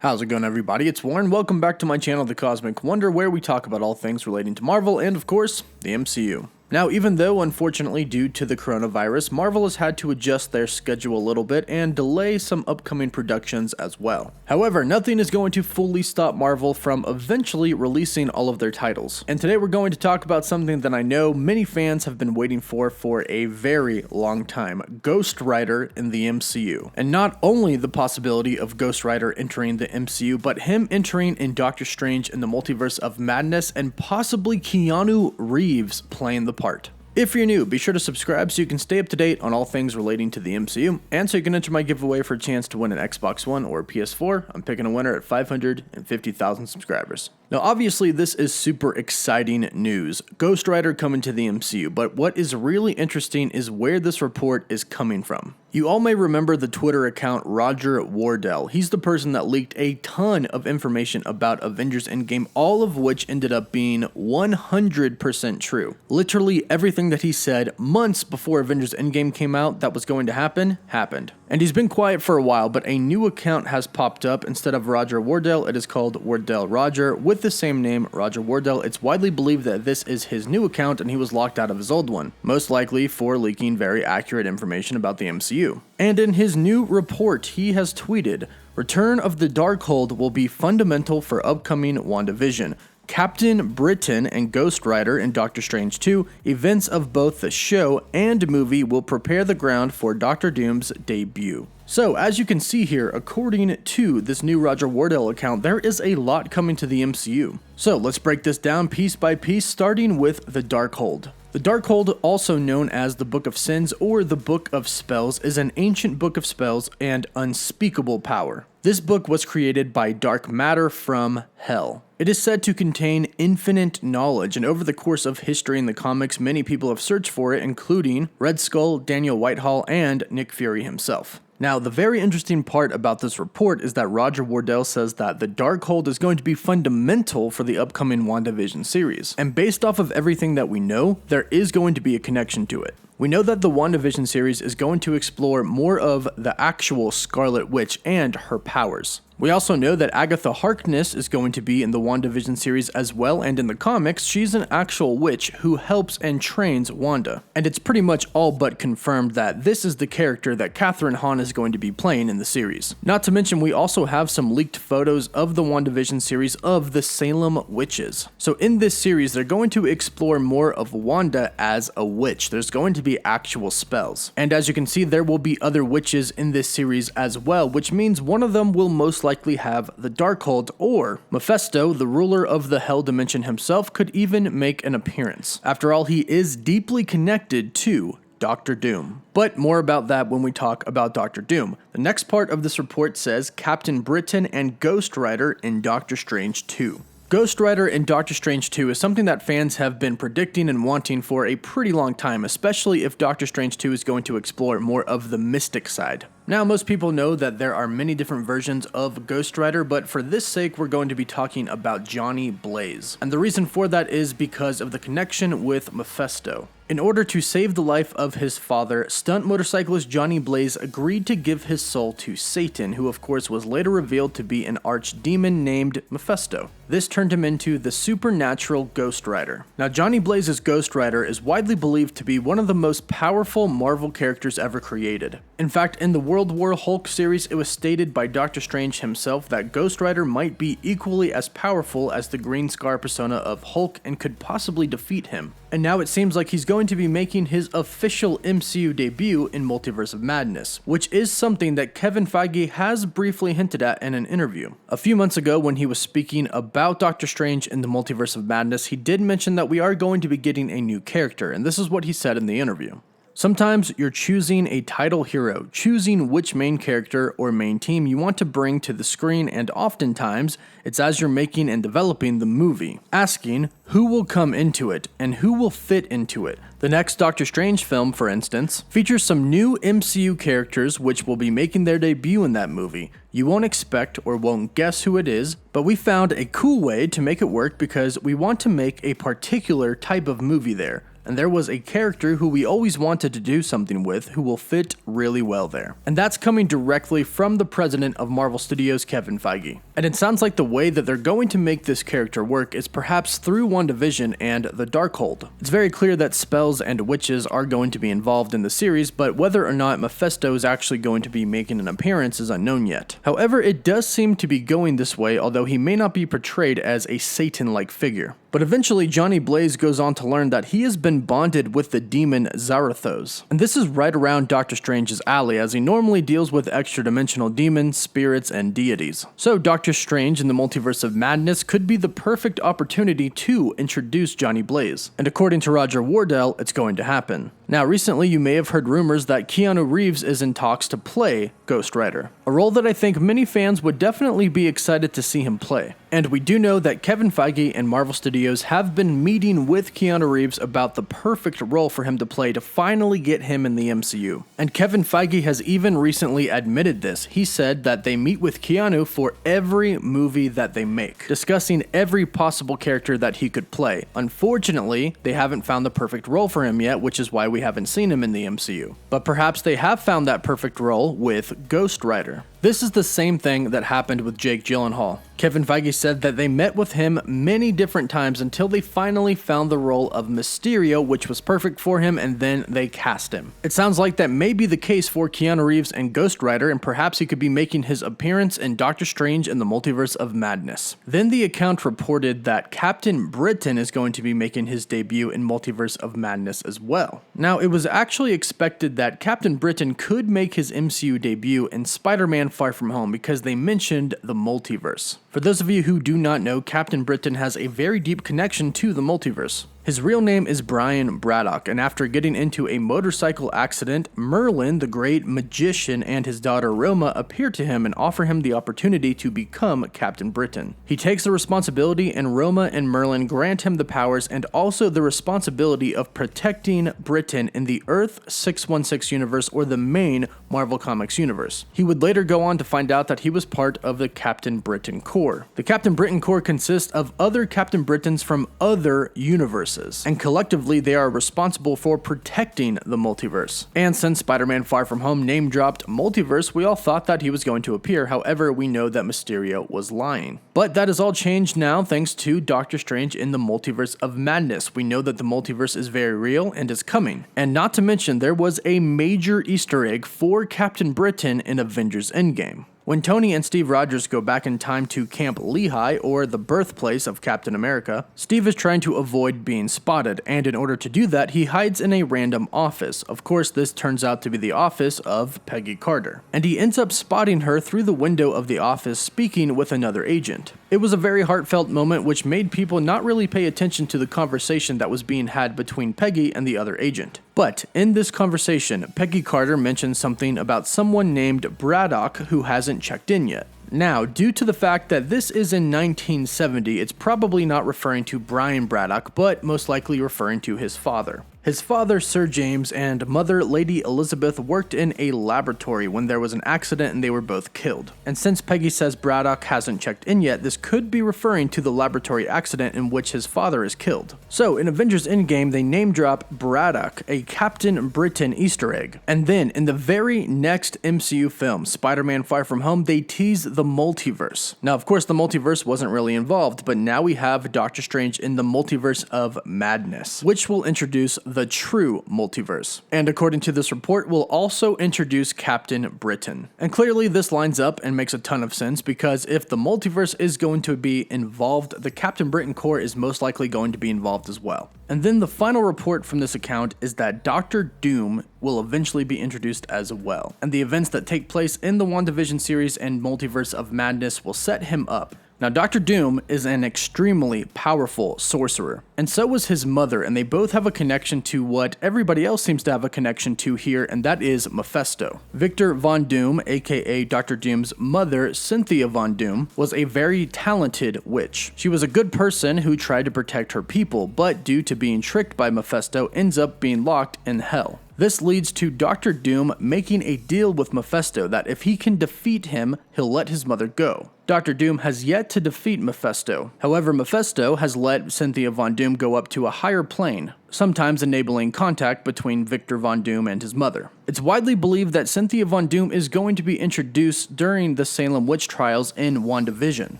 How's it going, everybody? It's Warren. Welcome back to my channel, The Cosmic Wonder, where we talk about all things relating to Marvel and, of course, the MCU. Now, even though, unfortunately, due to the coronavirus, Marvel has had to adjust their schedule a little bit and delay some upcoming productions as well. However, nothing is going to fully stop Marvel from eventually releasing all of their titles. And today we're going to talk about something that I know many fans have been waiting for a very long time: Ghost Rider in the MCU. And not only the possibility of Ghost Rider entering the MCU, but him entering in Doctor Strange in the Multiverse of Madness and possibly Keanu Reeves playing the part. If you're new, be sure to subscribe so you can stay up to date on all things relating to the MCU, and so you can enter my giveaway for a chance to win an Xbox One or a PS4. I'm picking a winner at 550,000 subscribers. Now, obviously, this is super exciting news. Ghost Rider coming to the MCU, but what is really interesting is where this report is coming from. You all may remember the Twitter account Roger Wardell. He's the person that leaked a ton of information about Avengers Endgame, all of which ended up being 100% true. Literally everything that he said months before Avengers Endgame came out that was going to happen, happened. And he's been quiet for a while, but a new account has popped up. Instead of Roger Wardell, it is called Wardell Roger, with the same name, Roger Wardell. It's widely believed that this is his new account and he was locked out of his old one, most likely for leaking very accurate information about the MCU. And in his new report, he has tweeted, "Return of the Darkhold will be fundamental for upcoming WandaVision. Captain Britain and Ghost Rider in Doctor Strange 2, events of both the show and movie will prepare the ground for Doctor Doom's debut." So, as you can see here, according to this new Roger Wardell account, there is a lot coming to the MCU. So, let's break this down piece by piece, starting with the Darkhold. The Darkhold, also known as the Book of Sins or the Book of Spells, is an ancient book of spells and unspeakable power. This book was created by dark matter from hell. It is said to contain infinite knowledge, and over the course of history in the comics, many people have searched for it, including Red Skull, Daniel Whitehall, and Nick Fury himself. Now, the very interesting part about this report is that Roger Wardell says that the Darkhold is going to be fundamental for the upcoming WandaVision series. And based off of everything that we know, there is going to be a connection to it. We know that the WandaVision series is going to explore more of the actual Scarlet Witch and her powers. We also know that Agatha Harkness is going to be in the WandaVision series as well, and in the comics, she's an actual witch who helps and trains Wanda. And it's pretty much all but confirmed that this is the character that Catherine Hahn is going to be playing in the series. Not to mention, we also have some leaked photos of the WandaVision series of the Salem Witches. So in this series, they're going to explore more of Wanda as a witch. There's going to be actual spells. And as you can see, there will be other witches in this series as well, which means one of them will most likely have the Darkhold, or Mephesto, the ruler of the Hell Dimension himself, could even make an appearance. After all, he is deeply connected to Doctor Doom. But more about that when we talk about Doctor Doom. The next part of this report says Captain Britain and Ghost Rider in Doctor Strange 2. Ghost Rider in Doctor Strange 2 is something that fans have been predicting and wanting for a pretty long time, especially if Doctor Strange 2 is going to explore more of the mystic side. Now, most people know that there are many different versions of Ghost Rider, but for this sake, we're going to be talking about Johnny Blaze. And the reason for that is because of the connection with Mephesto. In order to save the life of his father, stunt motorcyclist Johnny Blaze agreed to give his soul to Satan, who of course was later revealed to be an archdemon named Mephesto. This turned him into the supernatural Ghost Rider. Now, Johnny Blaze's Ghost Rider is widely believed to be one of the most powerful Marvel characters ever created. In fact, in the World War Hulk series, it was stated by Doctor Strange himself that Ghost Rider might be equally as powerful as the Green Scar persona of Hulk and could possibly defeat him. And now it seems like he's going to be making his official MCU debut in Multiverse of Madness, which is something that Kevin Feige has briefly hinted at in an interview. A few months ago, when he was speaking about Doctor Strange in the Multiverse of Madness, he did mention that we are going to be getting a new character, and this is what he said in the interview. Sometimes you're choosing a title hero, choosing which main character or main team you want to bring to the screen, and oftentimes it's as you're making and developing the movie, asking who will come into it and who will fit into it. The next Doctor Strange film, for instance, features some new MCU characters which will be making their debut in that movie. You won't expect or won't guess who it is, but we found a cool way to make it work because we want to make a particular type of movie there. and there was a character who we always wanted to do something with who will fit really well there. And that's coming directly from the president of Marvel Studios, Kevin Feige. And it sounds like the way that they're going to make this character work is perhaps through WandaVision and the Darkhold. It's very clear that spells and witches are going to be involved in the series, but whether or not Mephesto is actually going to be making an appearance is unknown yet. However, it does seem to be going this way, although he may not be portrayed as a Satan-like figure. But eventually, Johnny Blaze goes on to learn that he has been bonded with the demon Zarathos. And this is right around Doctor Strange's alley, as he normally deals with extra-dimensional demons, spirits, and deities. So Doctor Strange in the Multiverse of Madness could be the perfect opportunity to introduce Johnny Blaze. And according to Roger Wardell, it's going to happen. Now, recently you may have heard rumors that Keanu Reeves is in talks to play Ghost Rider, a role that I think many fans would definitely be excited to see him play. And we do know that Kevin Feige and Marvel Studios have been meeting with Keanu Reeves about the perfect role for him to play to finally get him in the MCU. And Kevin Feige has even recently admitted this. He said that they meet with Keanu for every movie that they make, discussing every possible character that he could play. Unfortunately, they haven't found the perfect role for him yet, which is why we haven't seen him in the MCU. But perhaps they have found that perfect role with Ghost Rider. This is the same thing that happened with Jake Gyllenhaal. Kevin Feige said that they met with him many different times until they finally found the role of Mysterio, which was perfect for him, and then they cast him. It sounds like that may be the case for Keanu Reeves and Ghost Rider, and perhaps he could be making his appearance in Doctor Strange in the Multiverse of Madness. Then the account reported that Captain Britain is going to be making his debut in Multiverse of Madness as well. Now, it was actually expected that Captain Britain could make his MCU debut in Spider-Man Far From Home because they mentioned the multiverse. For those of you who do not know, Captain Britain has a very deep connection to the multiverse. His real name is Brian Braddock, and after getting into a motorcycle accident, Merlin, the great magician, and his daughter Roma appear to him and offer him the opportunity to become Captain Britain. He takes the responsibility, and Roma and Merlin grant him the powers and also the responsibility of protecting Britain in the Earth 616 universe, or the main Marvel Comics universe. He would later go on to find out that he was part of the Captain Britain Corps. The Captain Britain Corps consists of other Captain Britons from other universes, and collectively they are responsible for protecting the multiverse. And since Spider-Man Far From Home name-dropped multiverse, we all thought that he was going to appear. However, we know that Mysterio was lying. But that has all changed now thanks to Doctor Strange in the Multiverse of Madness. We know that the multiverse is very real and is coming. And not to mention, there was a major Easter egg for Captain Britain in Avengers Endgame. When Tony and Steve Rogers go back in time to Camp Lehigh, or the birthplace of Captain America, Steve is trying to avoid being spotted, and in order to do that, he hides in a random office. Of course, this turns out to be the office of Peggy Carter, and he ends up spotting her through the window of the office speaking with another agent. It was a very heartfelt moment which made people not really pay attention to the conversation that was being had between Peggy and the other agent. But in this conversation, Peggy Carter mentioned something about someone named Braddock who hasn't checked in yet. Now, due to the fact that this is in 1970, it's probably not referring to Brian Braddock, but most likely referring to his father. His father, Sir James, and mother, Lady Elizabeth, worked in a laboratory when there was an accident and they were both killed. And since Peggy says Braddock hasn't checked in yet, this could be referring to the laboratory accident in which his father is killed. So, in Avengers Endgame, they name drop Braddock, a Captain Britain Easter egg. And then, in the very next MCU film, Spider-Man Far From Home, they tease the multiverse. Now, of course, the multiverse wasn't really involved, but now we have Doctor Strange in the Multiverse of Madness, which will introduce the true multiverse. And according to this report, will also introduce Captain Britain. And clearly this lines up and makes a ton of sense, because if the multiverse is going to be involved, the Captain Britain Corps is most likely going to be involved as well. And then the final report from this account is that Doctor Doom will eventually be introduced as well. And the events that take place in the WandaVision series and Multiverse of Madness will set him up. Now, Doctor Doom is an extremely powerful sorcerer, and so was his mother, and they both have a connection to what everybody else seems to have a connection to here, and that is Mephesto. Victor Von Doom, aka Doctor Doom's mother, Cynthia Von Doom, was a very talented witch. She was a good person who tried to protect her people, but due to being tricked by Mephesto, ends up being locked in hell. This leads to Doctor Doom making a deal with Mephesto that if he can defeat him, he'll let his mother go. Doctor Doom has yet to defeat Mephesto. However, Mephesto has let Cynthia Von Doom go up to a higher plane, sometimes enabling contact between Victor Von Doom and his mother. It's widely believed that Cynthia Von Doom is going to be introduced during the Salem witch trials in WandaVision,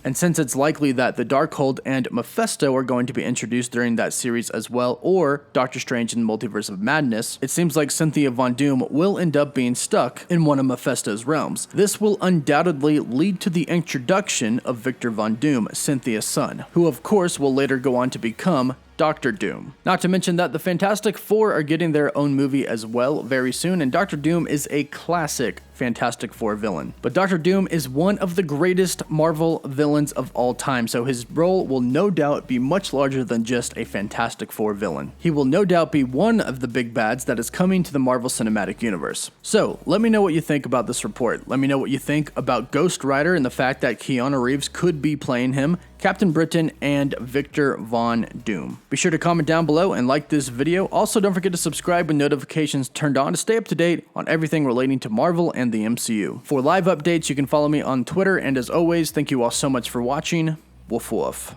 and since it's likely that the Darkhold and Mephesto are going to be introduced during that series as well, or Doctor Strange in the Multiverse of Madness, it seems like Cynthia Von Doom will end up being stuck in one of Mephesto's realms. This will undoubtedly lead to the introduction of Victor Von Doom, Cynthia's son, who of course will later go on to become Doctor Doom. Not to mention that the Fantastic Four are getting their own movie as well very soon, and Doctor Doom is a classic Fantastic Four villain. But Doctor Doom is one of the greatest Marvel villains of all time, so his role will no doubt be much larger than just a Fantastic Four villain. He will no doubt be one of the big bads that is coming to the Marvel Cinematic Universe. So, let me know what you think about this report. Let me know what you think about Ghost Rider and the fact that Keanu Reeves could be playing him, Captain Britain, and Victor Von Doom. Be sure to comment down below and like this video. Also, don't forget to subscribe with notifications turned on to stay up to date on everything relating to Marvel and the MCU. For live updates, you can follow me on Twitter, and as always, thank you all so much for watching. Woof woof.